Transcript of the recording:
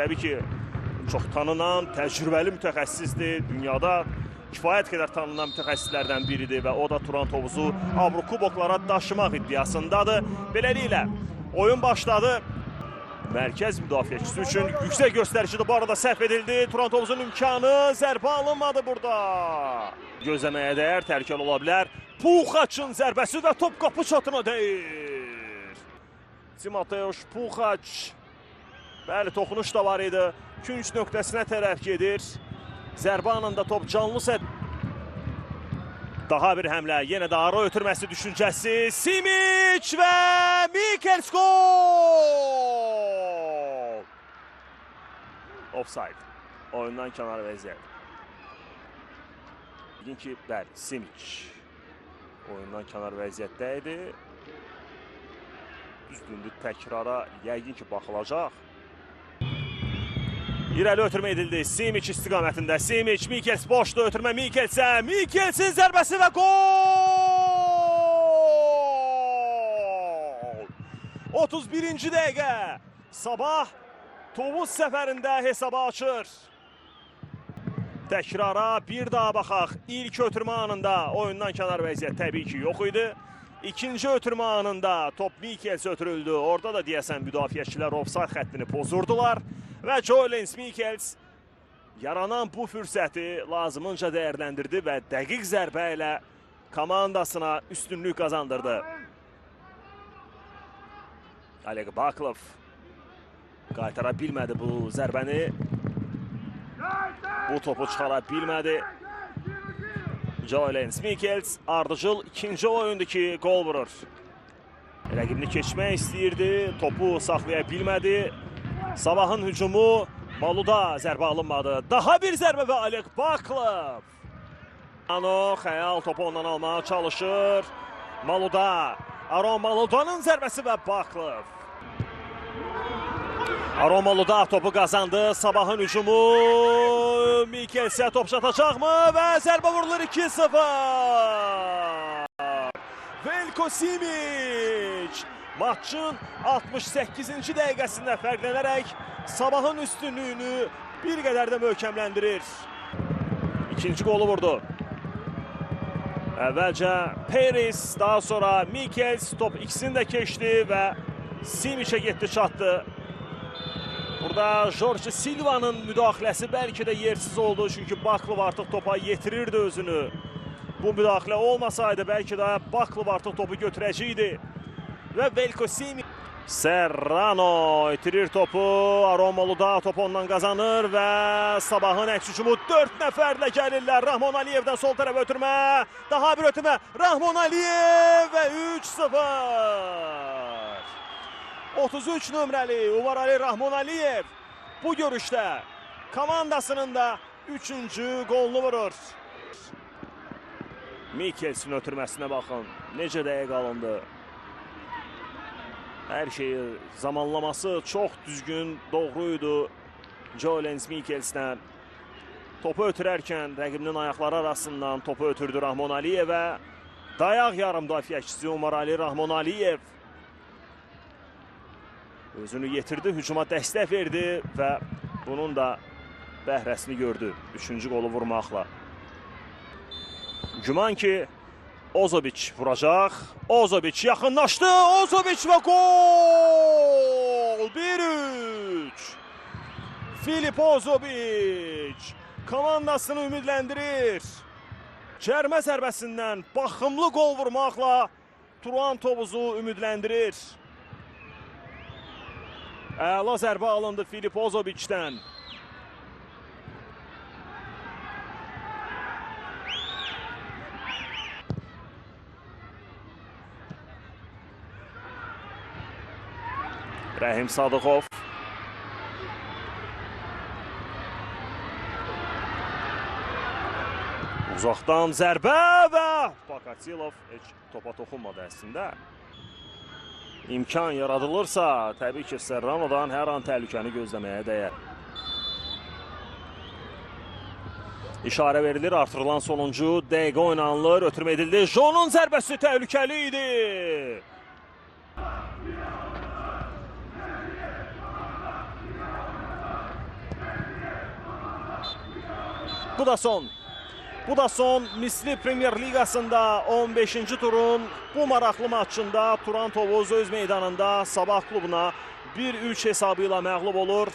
təbii ki, çox tanınan, təcrübəli mütəxəssisdir. Dünyada kifayət qədər tanınan mütəxəssislərdən biridir və o da Turan Topuzu Avrokuboklara daşımaq iddiasındadır. Beləliklə, oyun başladı. Mərkəz müdafiəçisi üçün yüksək göstəricidir. Bu arada səhv edildi. Turan Topuzun imkanı, zərbə alınmadı burada. Gözləməyə dəyər, təhlükəli ola bilər. Puxaçın zərbəsi və top qapı çatına dəyir. Timoteusz Puxaç. Bəli, toxunuş da var idi. Künc nöqtəsinə tərəf gedir. Zərbə anında top canlı set. Daha bir həmlə, yenə də ara ötürməsi düşüncəsi. Simic və Michels gol! Offside. Oyundan kənar vəziyyət. Bilin ki, bəli, Simic oyundan kənar vəziyyətdə idi. Düzdür, təkrara yəqin ki, baxılacaq. İrəli ötürmə edildi. Simic istiqamətində. Simic, Michels boşda ötürmə Michelsə. Michelsin zərbəsi və gol! 31-ci dəqiqə. Sabah Tovuz səfərində hesabı açır. Təkrara bir daha baxaq. İlk ötürmə anında oyundan kənar vəziyyət təbii ki, yox idi. İkinci ötürmə anında top Michels ötürüldü. Orada da deyəsən müdafiəçilər ofsayt xəttini pozurdular. Və Joelens Michels yaranan bu fürsəti lazımınca dəyərləndirdi və dəqiq zərbə ilə komandasına üstünlük qazandırdı. Oleg Baklov qaytara bilmədi bu zərbəni. Bu topu çıxara bilmədi. Joelens Michels ardıcıl ikinci oyundu ki, gol vurur. Rəqibini keçmək istəyirdi, topu saxlaya bilmədi. Sabahın hücumu, Maluda zərbə alınmadı. Daha bir zərbə və Oleg Baklov. Xəyal topu ondan almağa çalışır. Maluda, Aron Maludanın zərbəsi və Baklov. Aron Maluda topu qazandı. Sabahın hücumu, Michelsə top çatacaqmı və zərbə vurulur 2-0. Veljko Simic maçın 68-ci dəqiqəsində fərqlənərək Sabahın üstünlüyünü bir qədər də möhkəmləndirir. İkinci qolu vurdu. Əvvəlcə Peris, daha sonra Michels top ikisini də keçdi və Simic'ə getdi, çatdı. Burada Jorge Silva'nın müdaxiləsi bəlkə də yersiz oldu. Çünki Baklov artıq topa yetirirdi özünü. Bu müdaxilə olmasaydı bəlkə də Baklov artıq topu götürəcəkdi. Və Veljko Simic. Serrano itirir topu. Aron Maluda topu ondan qazanır və Sabahın əks hücumu 4 nəfərlə gəlirlər. Rahmon Aliyevdən sol tərəfə ötürmə. Daha bir ötürmə. Rahmon Aliyev və 3-0. 33 nömrəli Umar Ali Rahmon Aliyev bu görüşdə komandasının da 3-cü qolunu vurur. Michelsin ötürməsinə baxın. Necə dəqiq alındı. Hər şeyi zamanlaması çox düzgün, doğruydu Joelens Michels'dən. Topu ötürərkən rəqibinin ayaqları arasından topu ötürdü Rahmon Aliyevə. Dayaq yarım müdafiəçisi Umar Ali Rahmon Aliyev özünü yetirdi, hücuma dəstək verdi və bunun da bəhrəsini gördü 3-cü qolu vurmaqla. Güman ki, Ozoviç vuracaq. Ozoviç yaxınlaşdı. Ozoviç və gol! 1-3. Filip Ozoviç komandasını ümidləndirir. Cərmə zərbəsindən baxımlı qol vurmaqla Turan Topuzu ümidləndirir. Əla zərbə alındı Filip Ozoviç'dən. Rəhim Sadıqov. Uzaqdan zərbə və Pokatilov heç topa toxunmadı əslində. İmkan yaradılırsa, təbii ki, Serrano'dan hər an təhlükəni gözləməyə dəyər. İşarə verilir, artırılan sonuncu dəqiqə oynanılır, ötürmə edildi. Jon'un zərbəsi təhlükəli idi. Bu da son. Bu da son Misri Premyer Liqasında 15-ci turun bu maraqlı maçında Turan Tovuz öz meydanında Sabah klubuna 1-3 hesabı ilə məğlub olur.